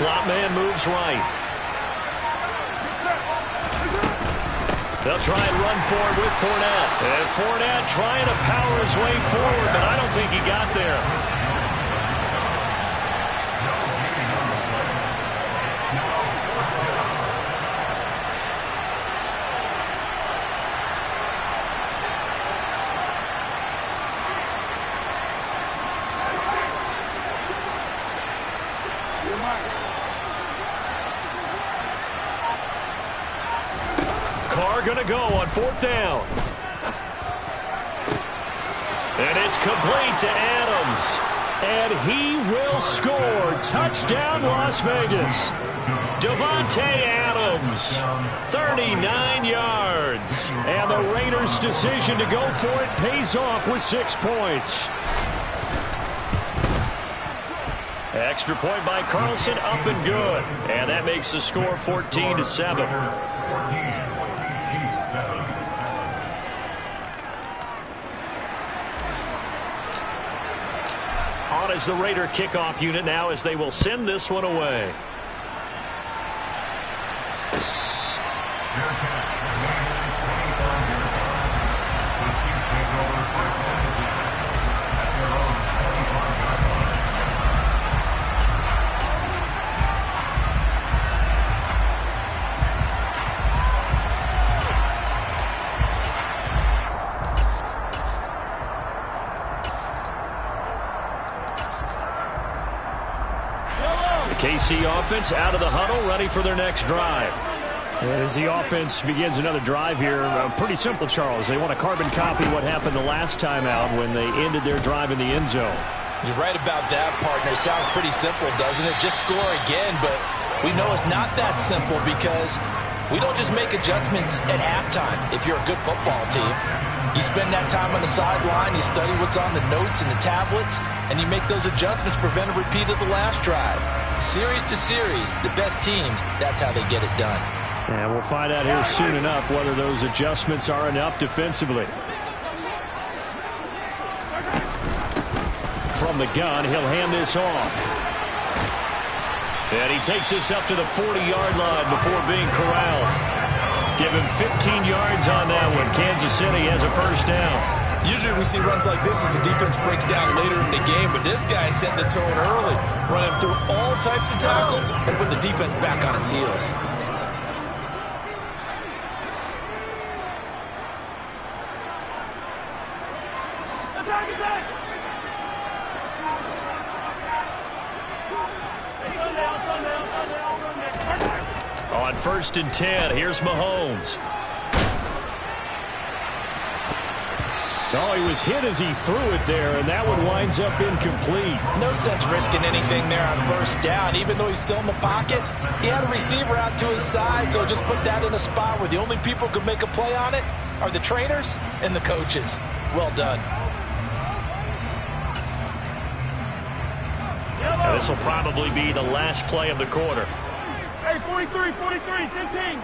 slot man moves right. They'll try and run forward with Fournette. And Fournette trying to power his way forward, but I don't think he got there. Carr going to go on 4th down. And it's complete to Adams. And he will score. Touchdown, Las Vegas. Davante Adams, 39 yards. And the Raiders' decision to go for it pays off with 6 points. Extra point by Carlson, up and good. And that makes the score 14-7. On is the Raider kickoff unit now as they will send this one away. KC offense out of the huddle, ready for their next drive. As the offense begins another drive here, pretty simple, Charles. They want to carbon copy what happened the last time out when they ended their drive in the end zone. You're right about that, partner. It sounds pretty simple, doesn't it? Just score again, but we know it's not that simple because we don't just make adjustments at halftime if you're a good football team. You spend that time on the sideline, you study what's on the notes and the tablets, and you make those adjustments, prevent a repeat of the last drive. Series to series, the best teams, that's how they get it done. And we'll find out here soon enough whether those adjustments are enough defensively. From the gun, he'll hand this off. And he takes this up to the 40-yard line before being corralled. Give him 15 yards on that one. Kansas City has a first down. Usually we see runs like this as the defense breaks down later in the game, but this guy is setting the tone early, running through all types of tackles and put the defense back on its heels. On 1st and 10, here's Mahomes. Oh, he was hit as he threw it there, and that one winds up incomplete. No sense risking anything there on 1st down. Even though he's still in the pocket, he had a receiver out to his side, so just put that in a spot where the only people who could make a play on it are the trainers and the coaches. Well done. Now, this will probably be the last play of the quarter. Hey, 43, 15.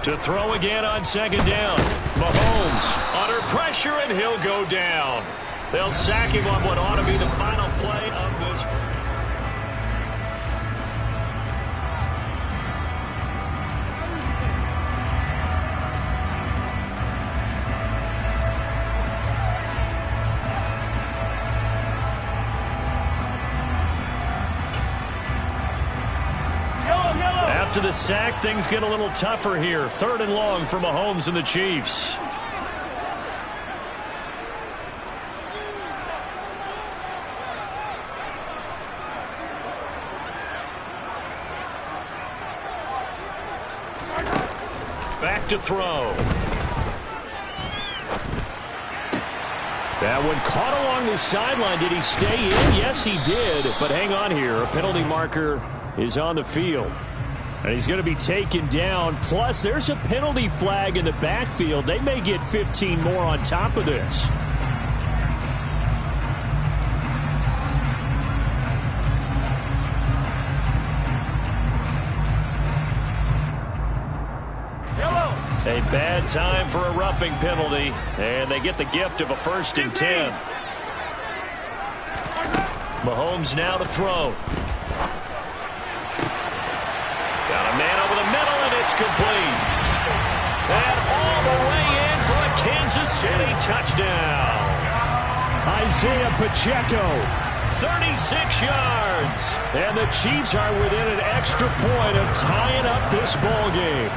To throw again on 2nd down. Mahomes under pressure, and he'll go down. They'll sack him on what ought to be the final play of this. After the sack, things get a little tougher here. 3rd and long for Mahomes and the Chiefs. Back to throw. That one caught along the sideline. Did he stay in? Yes, he did. But hang on here. A penalty marker is on the field. And he's going to be taken down. Plus, there's a penalty flag in the backfield. They may get 15 more on top of this. A bad time for a roughing penalty, and they get the gift of a 1st and 10. Mahomes now to throw. Got a man over the middle, and it's complete. And all the way in for a Kansas City touchdown. Isaiah Pacheco, 36 yards. And the Chiefs are within an extra point of tying up this ball game.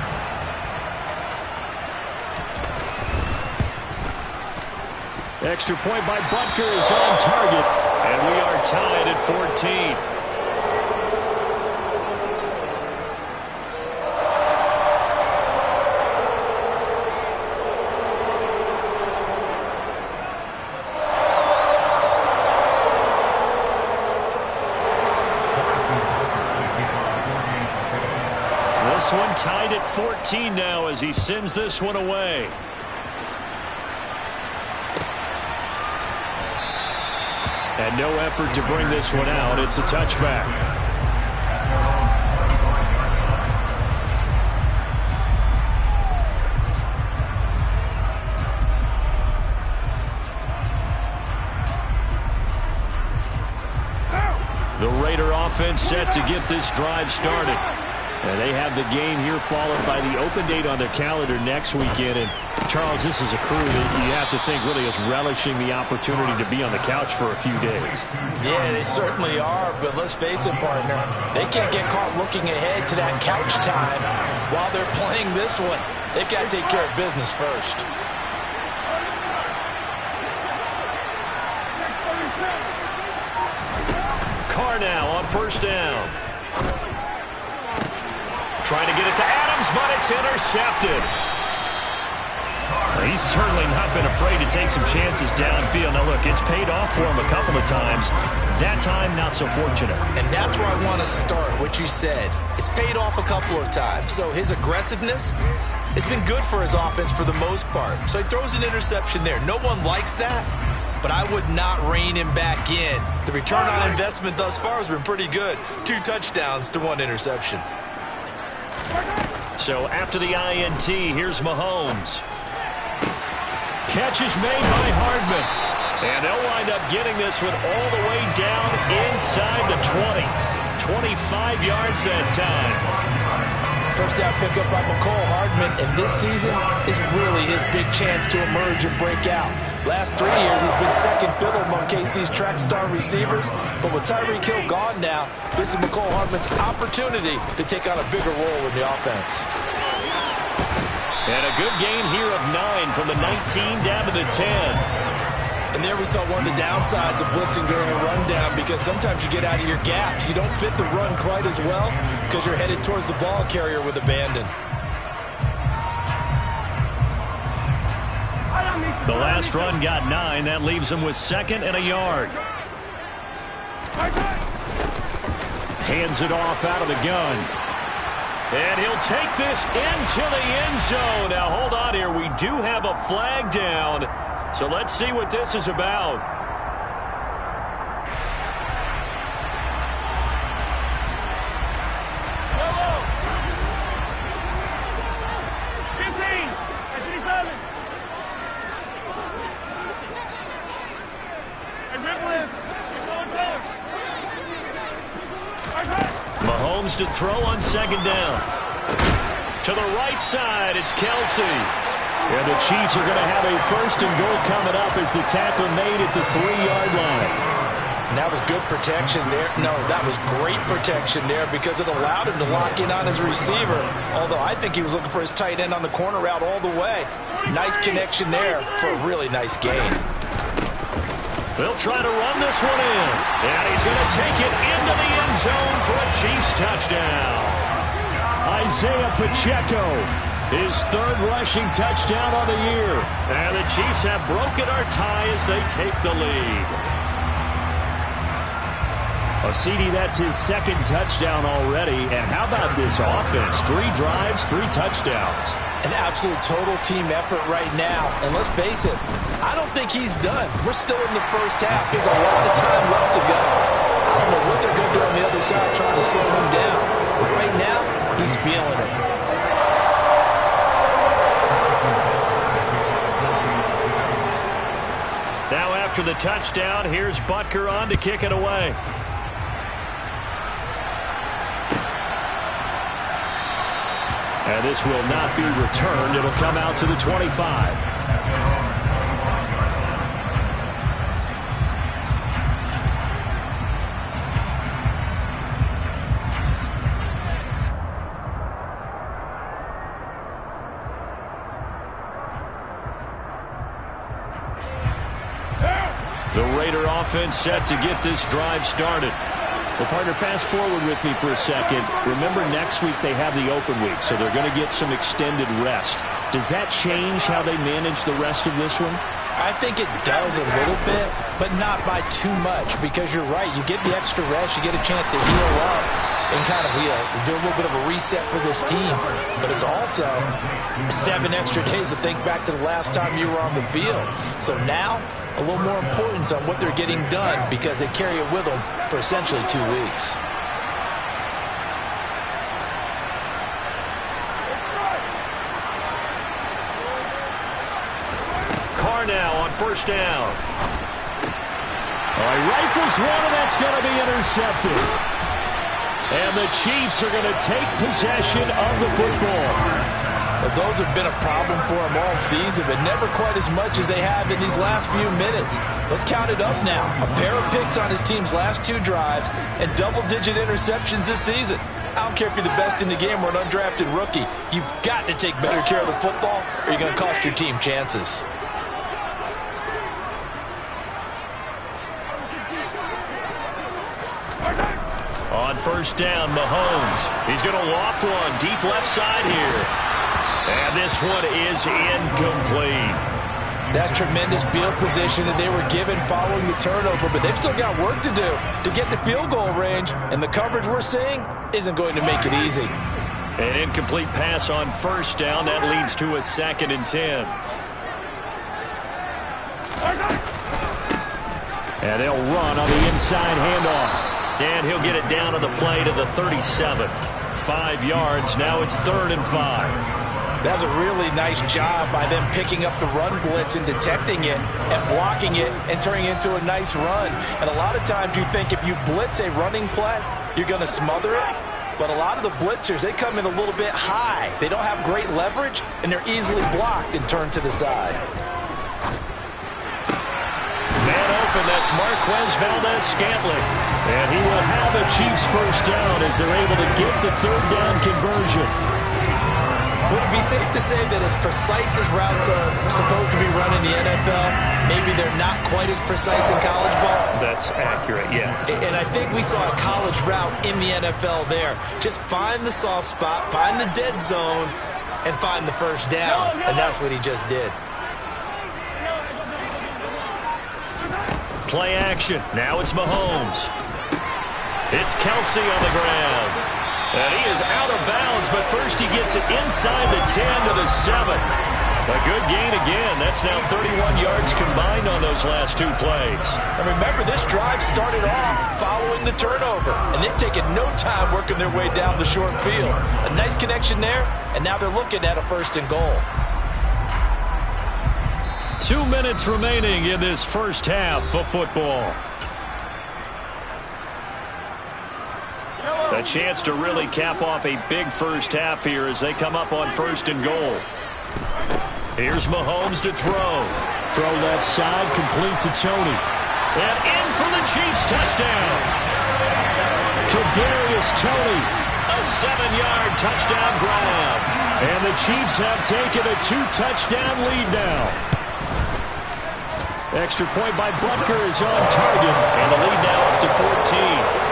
Extra point by Butker is on target. And we are tied at 14. This one tied at 14 now as he sends this one away. And no effort to bring this one out. It's a touchback. The Raider offense set to get this drive started. And they have the game here followed by the open date on their calendar next weekend. And Charles, this is a crew that you have to think really is relishing the opportunity to be on the couch for a few days. Yeah, they certainly are, but let's face it, partner. They can't get caught looking ahead to that couch time while they're playing this one. They've got to take care of business first. Carr now on 1st down. Trying to get it to Adams, but it's intercepted. He's certainly not been afraid to take some chances downfield. Now, look, it's paid off for him a couple of times. That time, not so fortunate. And that's where I want to start, what you said. It's paid off a couple of times. So his aggressiveness has been good for his offense for the most part. So he throws an interception there. No one likes that, but I would not rein him back in. The return on investment thus far has been pretty good. 2 touchdowns to 1 interception. So after the INT, here's Mahomes. Catch is made by Hardman. And they'll wind up getting this one all the way down inside the 20. 25 yards that time. First down pickup by Mecole Hardman, and this season is really his big chance to emerge and break out. Last 3 years, he's been second fiddle among KC's track star receivers, but with Tyreek Hill gone now, this is Mecole Hardman's opportunity to take on a bigger role in the offense. And a good gain here of 9 from the 19 down to the 10. And there we saw one of the downsides of blitzing during a rundown, because sometimes you get out of your gaps. You don't fit the run quite as well because you're headed towards the ball carrier with abandon. The last run got 9. That leaves him with 2nd and a yard. Hands it off out of the gun. And he'll take this into the end zone. Now, hold on here. We do have a flag down. So let's see what this is about. Yellow. 15. 37. Mahomes to throw on 2nd down. To the right side, it's Kelsey. And the Chiefs are going to have a 1st and goal coming up as the tackle made at the 3-yard line. And that was good protection there. No, that was great protection there because it allowed him to lock in on his receiver. Although I think he was looking for his tight end on the corner route all the way. Nice connection there for a really nice gain. They'll try to run this one in. And he's going to take it into the end zone for a Chiefs touchdown. Isaiah Pacheco, his 3rd rushing touchdown on the year. And the Chiefs have broken our tie as they take the lead. CD, that's his 2nd touchdown already. And how about this offense? 3 drives, 3 touchdowns. An absolute total team effort right now. And let's face it, I don't think he's done. We're still in the first half. There's a lot of time left to go. I don't know what they're going to do on the other side trying to slow him down. But right now, he's feeling it. after the touchdown, here's Butker on to kick it away. And this will not be returned. It'll come out to the 25. The Raider offense set to get this drive started. Well, partner, fast forward with me for a second. Remember, next week they have the open week, so they're going to get some extended rest. Does that change how they manage the rest of this one? I think it does a little bit, but not by too much, because you're right. You get the extra rest. You get a chance to heal up and kind of do a little bit of a reset for this team. But it's also 7 extra days to think back to the last time you were on the field. So now, a little more importance on what they're getting done because they carry it with them for essentially 2 weeks. Carr now on first down. He rifles one, and that's going to be intercepted. And the Chiefs are going to take possession of the football. But those have been a problem for them all season, but never quite as much as they have in these last few minutes. Let's count it up now. A pair of picks on his team's last 2 drives and double-digit interceptions this season. I don't care if you're the best in the game or an undrafted rookie. You've got to take better care of the football or you're going to cost your team chances. On first down, Mahomes. He's going to loft one deep left side here. And this one is incomplete. That's tremendous field position that they were given following the turnover, but they've still got work to do to get to field goal range, and the coverage we're seeing isn't going to make it easy. An incomplete pass on first down. That leads to a 2nd and 10. And they'll run on the inside handoff. And he'll get it down to the play to the 37. 5 yards. Now it's 3rd and 5. That's a really nice job by them picking up the run blitz and detecting it and blocking it and turning it into a nice run. And a lot of times you think if you blitz a running play, you're going to smother it. But a lot of the blitzers, they come in a little bit high. They don't have great leverage, and they're easily blocked and turned to the side. Man open, that's Marquez Valdes-Scantling. And he will have a Chiefs first down as they're able to get the 3rd down conversion. Would it be safe to say that as precise as routes are supposed to be run in the NFL, maybe they're not quite as precise in college ball? That's accurate, yeah. And I think we saw a college route in the NFL there. Just find the soft spot, find the dead zone, and find the first down. And that's what he just did. Play action. Now it's Mahomes. It's Kelsey on the ground. And he is out of bounds, but first he gets it inside the 10 to the 7. A good gain again. That's now 31 yards combined on those last 2 plays. And remember, this drive started off following the turnover, and they've taken no time working their way down the short field. A nice connection there, and now they're looking at a 1st and goal. 2 minutes remaining in this first half of football. A chance to really cap off a big first half here as they come up on 1st and goal. Here's Mahomes to throw. Throw left side, complete to Tony. And in for the Chiefs touchdown. Kadarius Toney, a 7-yard touchdown grab. And the Chiefs have taken a 2-touchdown lead now. Extra point by Butker is on target. And the lead now up to 14.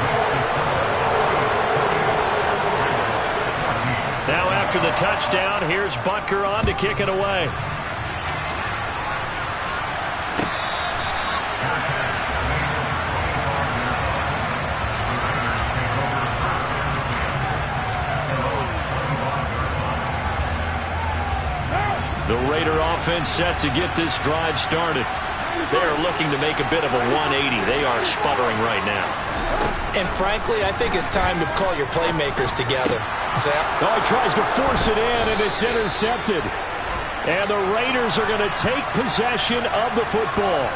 Now after the touchdown, here's Butker on to kick it away. The Raider offense set to get this drive started. They are looking to make a bit of a 180. They are sputtering right now. And frankly, I think it's time to call your playmakers together. Oh, he tries to force it in, and it's intercepted. And the Raiders are going to take possession of the football.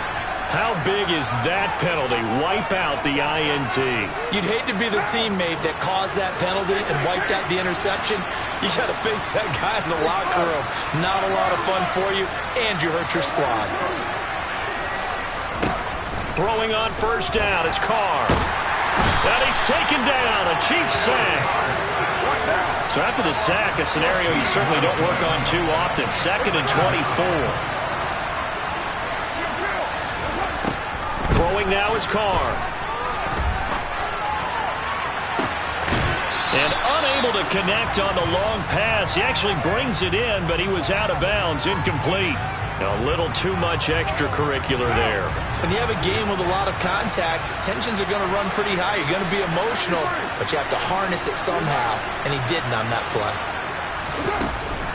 How big is that penalty? Wipe out the INT. You'd hate to be the teammate that caused that penalty and wiped out the interception. You got to face that guy in the locker room. Not a lot of fun for you, and you hurt your squad. Throwing on first down is Carr. And he's taken down. A Chiefs sack. So after the sack, a scenario you certainly don't work on too often. 2nd and 24. Throwing now is Carr. And unable to connect on the long pass. He actually brings it in, but he was out of bounds, incomplete. A little too much extracurricular there. When you have a game with a lot of contact, tensions are going to run pretty high. You're going to be emotional, but you have to harness it somehow, and he didn't on that play.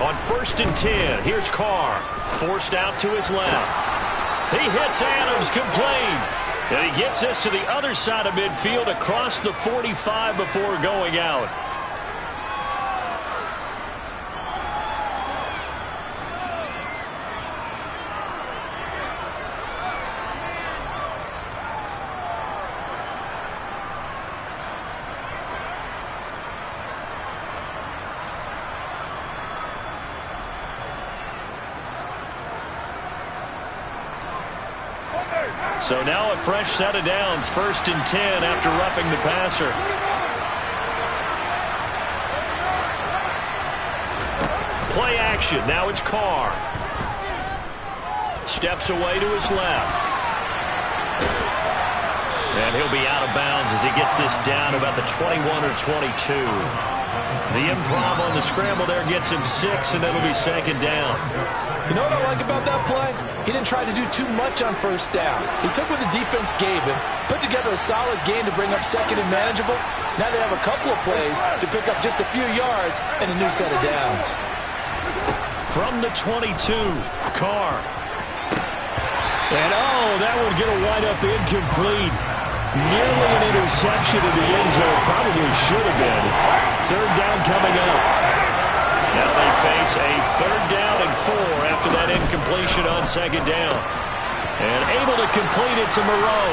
On 1st and 10, here's Carr. Forced out to his left. He hits Adams complete. And he gets us to the other side of midfield across the 45 before going out. So now a fresh set of downs, 1st and 10 after roughing the passer. Play action. Now it's Carr. Steps away to his left. And he'll be out of bounds as he gets this down about the 21 or 22. The improv on the scramble there gets him 6, and it'll be 2nd down. You know what I like about that play? He didn't try to do too much on first down. He took what the defense gave him, put together a solid game to bring up 2nd and manageable. Now they have a couple of plays to pick up just a few yards and a new set of downs. From the 22, Carr. And that will get a wide-up incomplete. Nearly an interception in the end zone. Probably should have been. 3rd down coming up. Now they face a 3rd down and 4 after that incompletion on 2nd down. And able to complete it to Moreau.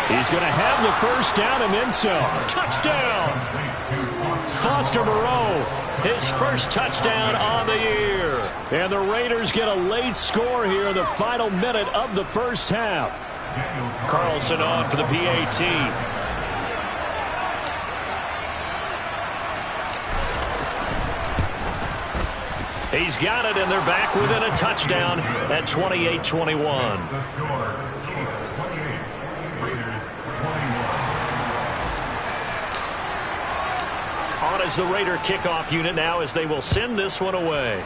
He's going to have the 1st down and then some. Touchdown! Foster Moreau, his 1st touchdown on the year. And the Raiders get a late score here in the final minute of the 1st half. Carlson on for the PAT. He's got it, and they're back within a touchdown at 28-21. On as the Raider kickoff unit now as they will send this one away.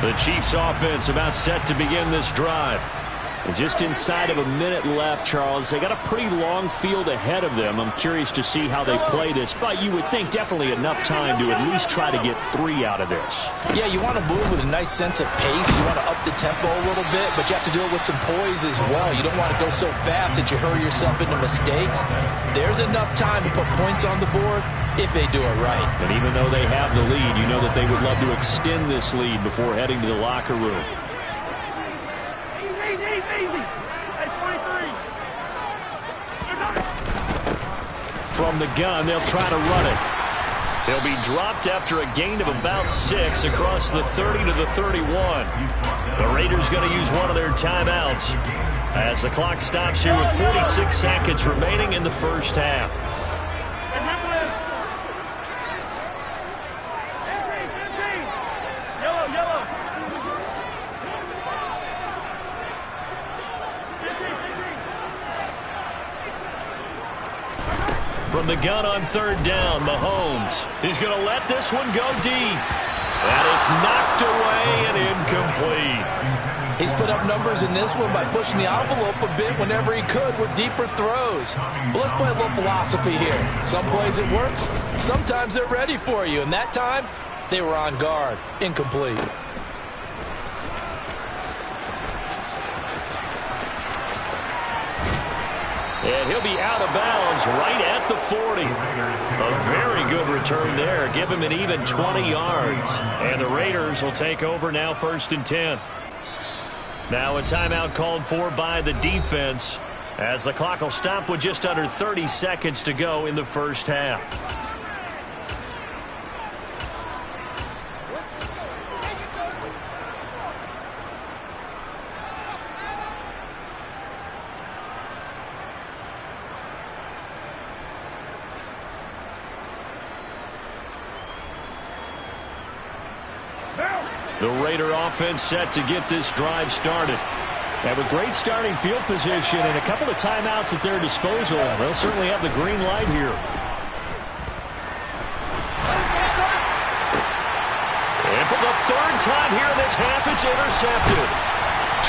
The Chiefs offense about set to begin this drive. And just inside of a minute left, Charles. They got a pretty long field ahead of them. I'm curious to see how they play this, but you would think definitely enough time to at least try to get 3 out of this. Yeah, you want to move with a nice sense of pace. You want to up the tempo a little bit, but you have to do it with some poise as well. You don't want to go so fast that you hurry yourself into mistakes. There's enough time to put points on the board if they do it right. And even though they have the lead, you know that they would love to extend this lead before heading to the locker room. From the gun, they'll try to run it. He'll be dropped after a gain of about 6 across the 30 to the 31. The Raiders going to use one of their timeouts as the clock stops here with 46 seconds remaining in the 1st half. From the gun on 3rd down, Mahomes. He's going to let this one go deep. And it's knocked away and incomplete. He's put up numbers in this one by pushing the envelope a bit whenever he could with deeper throws. But let's play a little philosophy here. Some plays it works. Sometimes they're ready for you. And that time, they were on guard. Incomplete. And he'll be out of bounds right at the 40. A very good return there. Give him an even 20 yards. And the Raiders will take over now, 1st and 10. Now a timeout called for by the defense, as the clock will stop with just under 30 seconds to go in the first half. The Raider offense set to get this drive started. And with great starting field position and a couple of timeouts at their disposal, they'll certainly have the green light here. And for the 3rd time here in this half, it's intercepted.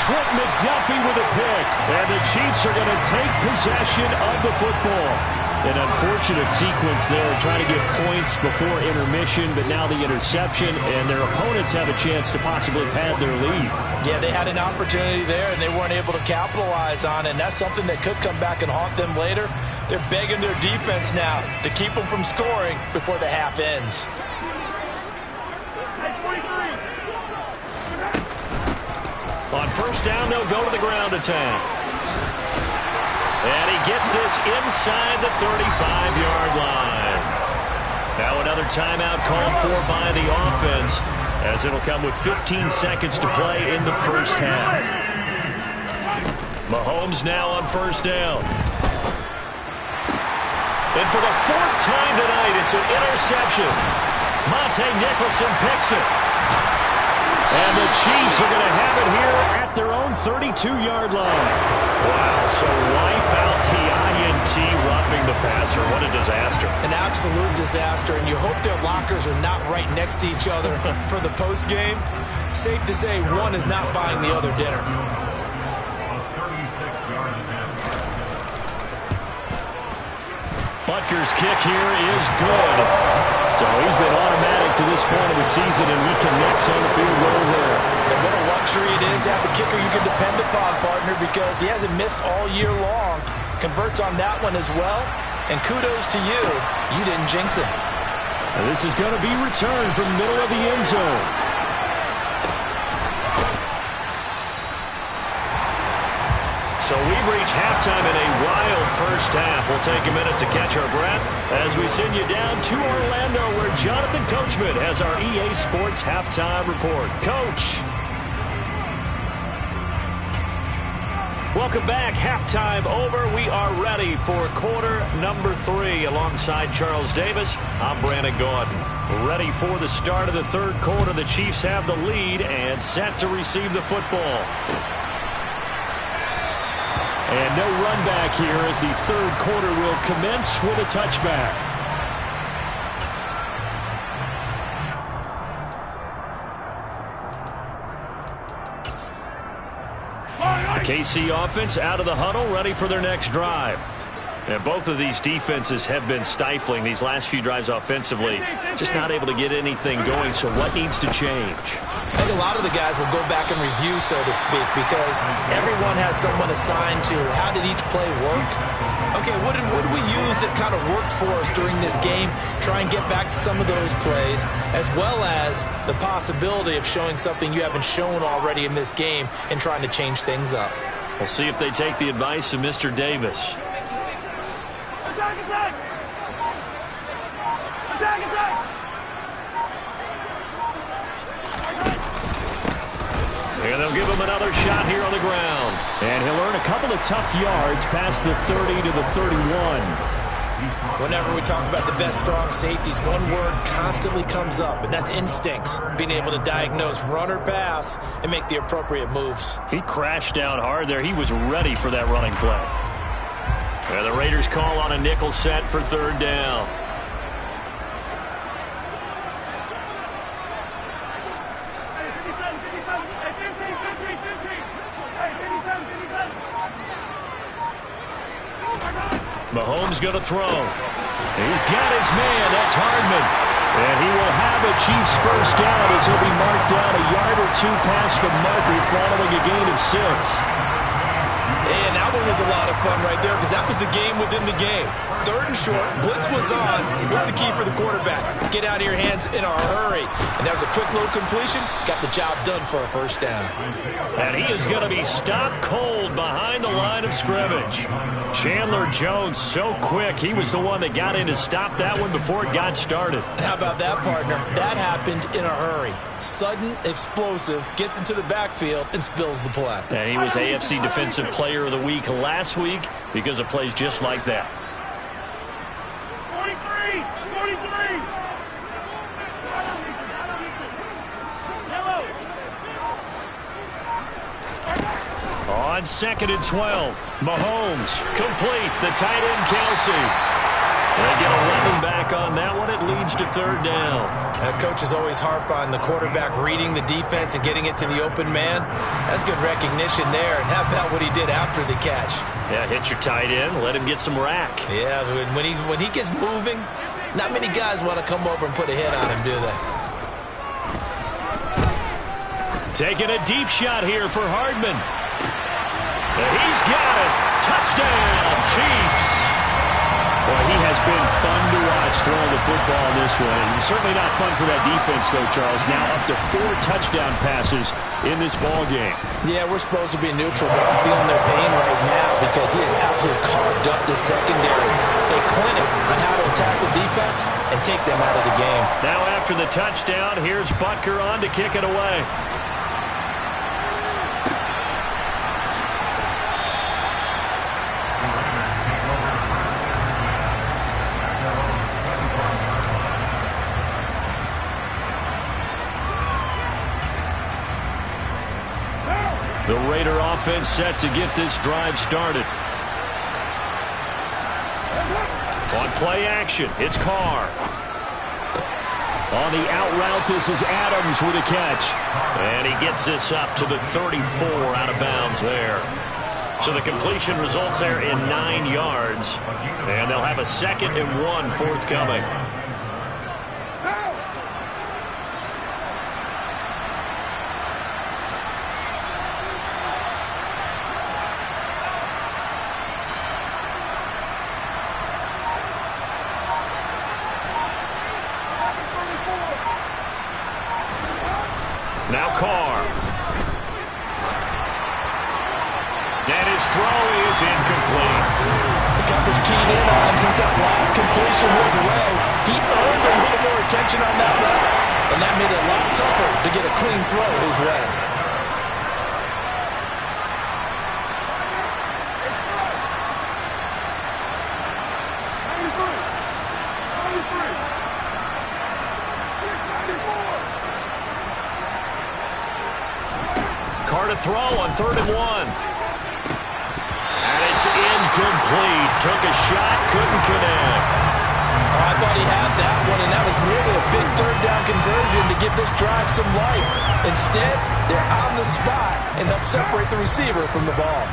Trent McDuffie with a pick. And the Chiefs are going to take possession of the football. An unfortunate sequence there, trying to get points before intermission, but now the interception, and their opponents have a chance to possibly pad their lead. Yeah, they had an opportunity there, and they weren't able to capitalize on it, and that's something that could come back and haunt them later. They're begging their defense now to keep them from scoring before the half ends. On 1st down, they'll go to the ground attack. And he gets this inside the 35-yard line. Now another timeout called for by the offense, as it'll come with 15 seconds to play in the first half. Mahomes now on 1st down. And for the 4th time tonight, it's an interception. Monte Nicholson picks it. And the Chiefs are going to have it here at their own 32-yard line. Wow, so wipe out the INT roughing the passer. What a disaster. An absolute disaster, and you hope their lockers are not right next to each other for the postgame. Safe to say one is not buying the other dinner. Butker's kick here is good. So he's been automatic to this point of the season, and he connects on the field goal there. And what a luxury it is to have a kicker you can depend upon, partner, because he hasn't missed all year long. Converts on that one as well. And kudos to you. You didn't jinx him. And this is going to be returned from the middle of the end zone. So we've reached halftime in a wild first half. We'll take a minute to catch our breath as we send you down to Orlando, where Jonathan Coachman has our EA Sports Halftime Report. Coach. Welcome back. Halftime over. We are ready for quarter number 3 alongside Charles Davis. I'm Brandon Gaudin. Ready for the start of the 3rd quarter. The Chiefs have the lead and set to receive the football. And no run back here as the 3rd quarter will commence with a touchback. The KC offense out of the huddle, ready for their next drive. And both of these defenses have been stifling these last few drives offensively. Just not able to get anything going, so what needs to change? I think a lot of the guys will go back and review, so to speak, because everyone has someone assigned to how did each play work. Okay, what did we use that kind of worked for us during this game? Try and get back to some of those plays, as well as the possibility of showing something you haven't shown already in this game and trying to change things up. We'll see if they take the advice of Mr. Davis. Attack, attack! Attack, attack! And they'll give him another shot here on the ground. And he'll earn a couple of tough yards past the 30 to the 31. Whenever we talk about the best strong safeties, one word constantly comes up, and that's instincts. Being able to diagnose run or pass and make the appropriate moves. He crashed down hard there. He was ready for that running play. And the Raiders call on a nickel set for 3rd down. Mahomes going to throw. He's got his man. That's Hardman. And he will have a Chiefs first down as he'll be marked down a yard or two past the marker following a gain of 6. And that one was a lot of fun right there because that was the game within the game. 3rd and short, blitz was on. What's the key for the quarterback? Get out of your hands in a hurry. And that was a quick little completion. Got the job done for a 1st down. And he is going to be stopped cold behind the line of scrimmage. Chandler Jones so quick. He was the one that got in to stop that one before it got started. How about that, partner? That happened in a hurry. Sudden, explosive, gets into the backfield and spills the play. And he was AFC Defensive Player of the Week last week because of plays just like that. 43! 43! On 2nd and 12, Mahomes complete. The tight end, Kelsey. They get 11 back on that one. It leads to 3rd down. Coaches always harp on the quarterback reading the defense and getting it to the open man. That's good recognition there. And how about what he did after the catch? Yeah, hit your tight end. Let him get some rack. Yeah, when he gets moving, not many guys want to come over and put a hit on him, do they? Taking a deep shot here for Hardman. And he's got it. Touchdown, Chiefs. Well, he has been fun to watch throwing the football in this one. And certainly not fun for that defense, though, Charles. Now up to 4 touchdown passes in this ball game. Yeah, we're supposed to be neutral, but I'm feeling their pain right now because he has absolutely carved up the secondary. A clinic on how to attack the defense and take them out of the game. Now after the touchdown, here's Butker on to kick it away. The Raider offense set to get this drive started. On play action, it's Carr. On the out route, this is Adams with a catch. And he gets this up to the 34 out of bounds there. So the completion results there in 9 yards. And they'll have a 2nd and 1 forthcoming. Now Carr. And his throw is incomplete. The coverage keyed in on him since that last completion was away. He earned a little more attention on that route, and that made it a lot tougher to get a clean throw his way. Carr to throw on 3rd and 1. And it's incomplete. Took a shot, couldn't connect. I thought he had that one, and that was really a big 3rd down conversion to give this drive some life. Instead, they're on the spot and help separate the receiver from the ball.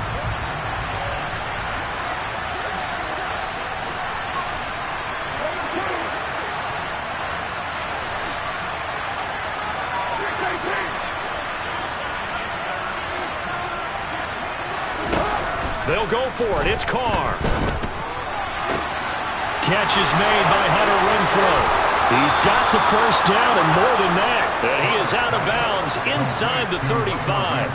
They'll go for it. It's Carr. Catch is made by Hunter Renfrow. He's got the 1st down and more than that. And he is out of bounds inside the 35.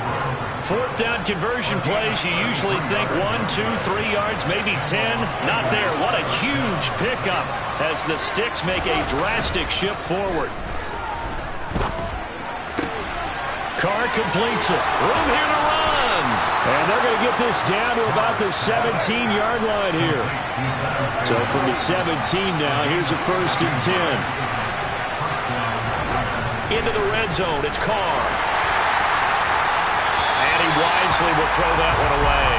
4th down conversion plays, you usually think 1, 2, 3 yards, maybe 10. Not there. What a huge pickup as the Sticks make a drastic shift forward. Carr completes it. Room here to run. And they're going to get this down to about the 17-yard line here. So from the 17 now, here's a 1st and 10. Into the red zone, it's Carr. And he wisely will throw that one away.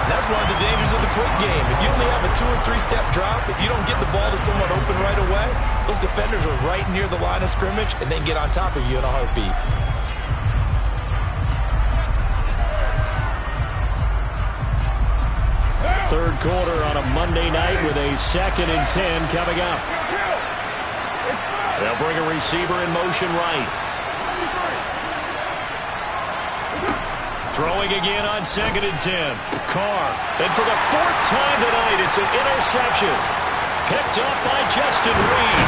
That's one of the dangers of the quick game. If you only have a 2- or 3-step drop, if you don't get the ball to someone open right away, those defenders are right near the line of scrimmage and then get on top of you in a heartbeat. Third quarter on a Monday night with a 2nd and 10 coming up. They'll bring a receiver in motion right. Throwing again on 2nd and 10. Carr. And for the 4th time tonight, it's an interception. Picked up by Justin Reed.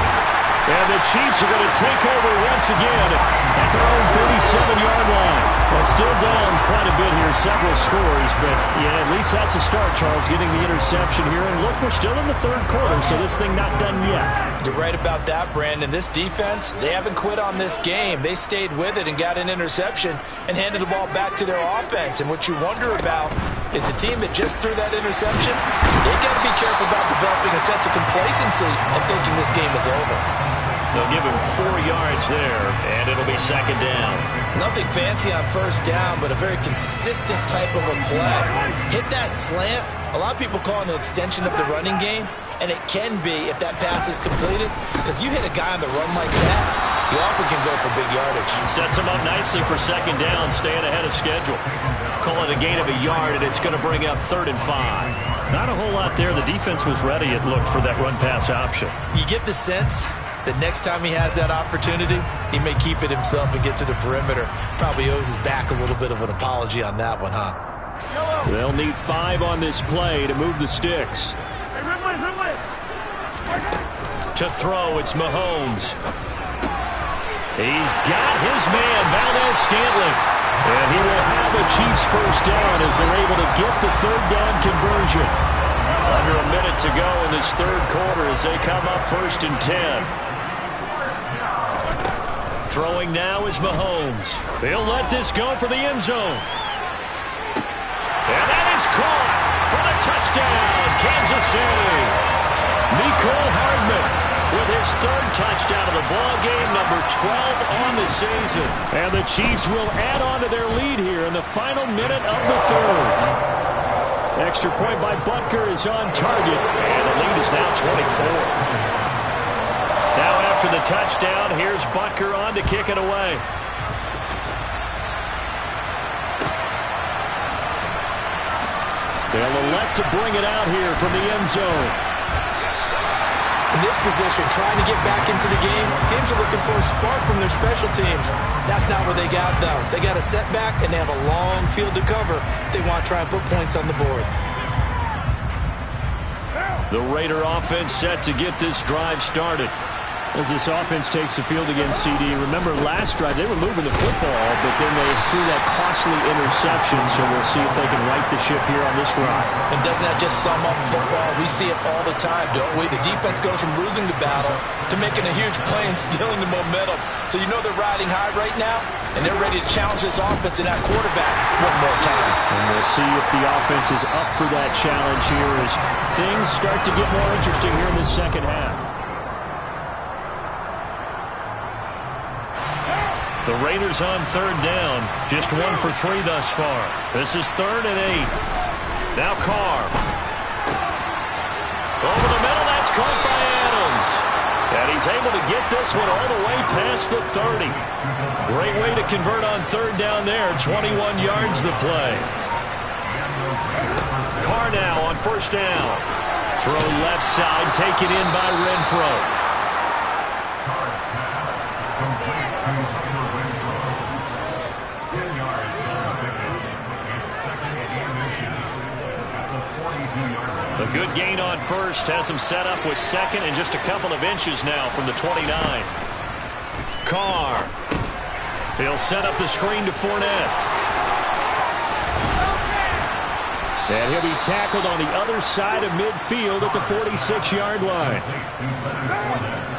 And the Chiefs are going to take over once again at their own 37-yard line. Well, still down quite a bit here, several scores, but yeah, at least that's a start, Charles, getting the interception here. And look, we're still in the 3rd quarter, so this thing not done yet. You're right about that, Brandon. This defense, they haven't quit on this game. They stayed with it and got an interception and handed the ball back to their offense. And what you wonder about is the team that just threw that interception, they got to be careful about developing a sense of complacency and thinking this game is over. They'll give him 4 yards there, and it'll be 2nd down. Nothing fancy on 1st down, but a very consistent type of a play. Hit that slant. A lot of people call it an extension of the running game, and it can be if that pass is completed, because you hit a guy on the run like that, you often can go for big yardage. Sets him up nicely for 2nd down, staying ahead of schedule. Call it a gain of a yard, and it's going to bring up 3rd and 5. Not a whole lot there. The defense was ready, it looked, for that run-pass option. You get the sense that next time he has that opportunity, he may keep it himself and get to the perimeter. Probably owes his back a little bit of an apology on that one, huh? They'll need 5 on this play to move the sticks. To throw, it's Mahomes. He's got his man, Valdez-Scantling. And he will have a Chiefs 1st down as they're able to get the 3rd down conversion. Under a minute to go in this 3rd quarter as they come up 1st and 10. Throwing now is Mahomes. They'll let this go for the end zone. And that is caught for the touchdown, Kansas City. Mecole Hardman with his 3rd touchdown of the ball game, number 12 on the season. And the Chiefs will add on to their lead here in the final minute of the 3rd. Extra point by Butker is on target, and the lead is now 24. Now after the touchdown, here's Butker on to kick it away. They'll elect to bring it out here from the end zone. In this position, trying to get back into the game, teams are looking for a spark from their special teams. That's not what they got, though. They got a setback, and they have a long field to cover if they want to try and put points on the board. The Raider offense set to get this drive started. As this offense takes the field against CD. Remember last drive, they were moving the football, but then they threw that costly interception, so we'll see if they can right the ship here on this drive. And doesn't that just sum up football? We see it all the time, don't we? The defense goes from losing the battle to making a huge play and stealing the momentum. So you know they're riding high right now, and they're ready to challenge this offense and that quarterback one more time. And we'll see if the offense is up for that challenge here as things start to get more interesting here in the 2nd half. The Raiders on 3rd down. Just 1 for 3 thus far. This is 3rd and 8. Now Carr. Over the middle, that's caught by Adams. And he's able to get this one all the way past the 30. Great way to convert on 3rd down there. 21 yards the play. Carr now on 1st down. Throw left side, taken in by Renfro. A good gain on 1st, has him set up with 2nd and just a couple of inches now from the 29. Carr. He'll set up the screen to Fournette. And he'll be tackled on the other side of midfield at the 46-yard line.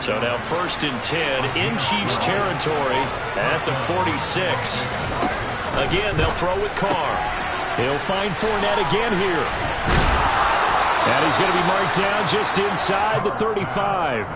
So now 1st and 10 in Chiefs territory at the 46. Again, they'll throw with Carr. He'll find Fournette again here. And he's going to be marked down just inside the 35.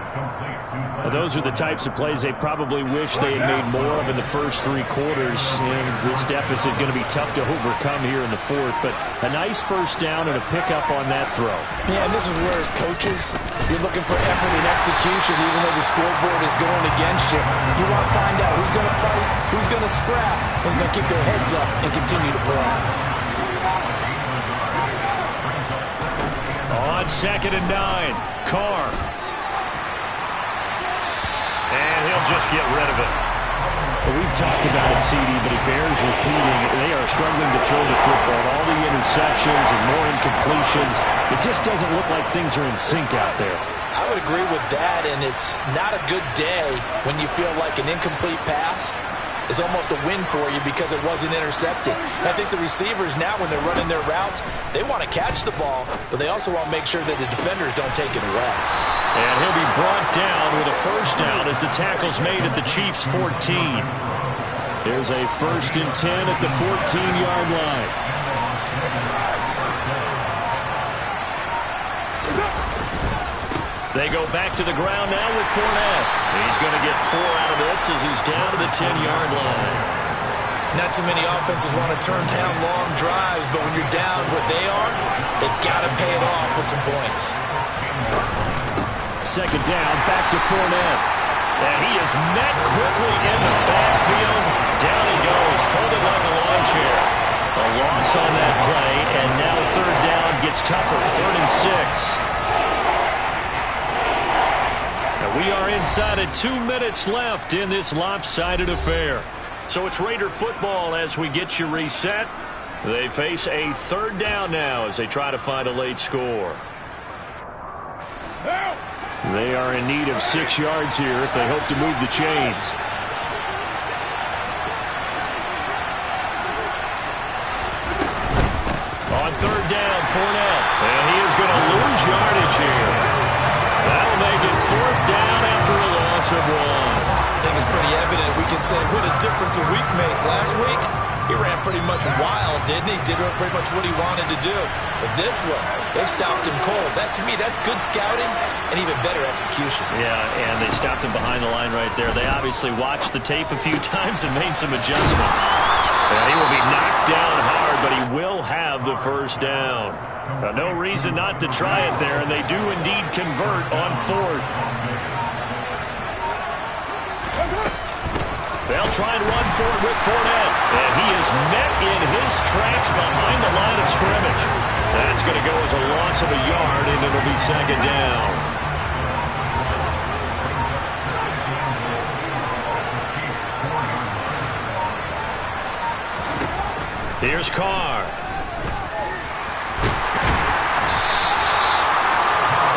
Well, those are the types of plays they probably wish they had made more of in the first 3 quarters. And this deficit going to be tough to overcome here in the 4th. But a nice 1st down and a pickup on that throw. Yeah, and this is where as coaches, you're looking for effort and execution even though the scoreboard is going against you. You want to find out who's going to fight, who's going to scrap, who's going to keep their heads up and continue to play. On 2nd and 9, Carr. And he'll just get rid of it. Well, we've talked about it, CD, but it bears repeating. They are struggling to throw the football. All the interceptions and more incompletions. It just doesn't look like things are in sync out there. I would agree with that, and it's not a good day when you feel like an incomplete pass is almost a win for you because it wasn't intercepted. And I think the receivers now, when they're running their routes, they want to catch the ball, but they also want to make sure that the defenders don't take it away. And he'll be brought down with a first down as the tackle's made at the Chiefs' 14. There's a 1st and 10 at the 14-yard line. They go back to the ground now with Fournette. He's going to get 4 out of this as he's down to the 10-yard line. Not too many offenses want to turn down long drives, but when you're down what they are, they've got to pay it off with some points. 2nd down, back to Fournette. And he is met quickly in the backfield. Down he goes, folded like a lawn chair. A loss on that play, and now 3rd down gets tougher, 3rd and 6. We are inside of 2 minutes left in this lopsided affair. So it's Raider football as we get you reset. They face a 3rd down now as they try to find a late score. They are in need of 6 yards here if they hope to move the chains. On 3rd down, Fournette. And he is going to lose yardage here. That'll make it 4th down after a loss of 1. I think it's pretty evident. We can say what a difference a week makes. Last week, he ran pretty much wild, didn't he? Did pretty much what he wanted to do. But this one, they stopped him cold. That, to me, that's good scouting and even better execution. Yeah, and they stopped him behind the line right there. They obviously watched the tape a few times and made some adjustments. And he will be knocked down hard, but he will have the 1st down. No reason not to try it there, and they do indeed convert on 4th. They'll try and run for it with Fournette. And he is met in his tracks behind the line of scrimmage. That's going to go as a loss of a yard, and it'll be 2nd down. Here's Carr.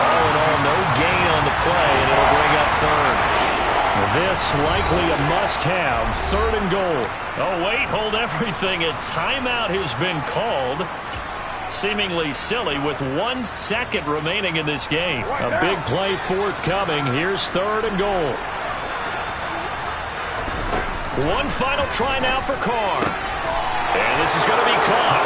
All in all, no gain on the play, and it'll bring up 3rd. This likely a must-have, 3rd and goal. Oh, wait, hold everything. A timeout has been called. Seemingly silly with 1 second remaining in this game. A big play forthcoming. Here's 3rd and goal. One final try now for Carr. And this is going to be caught.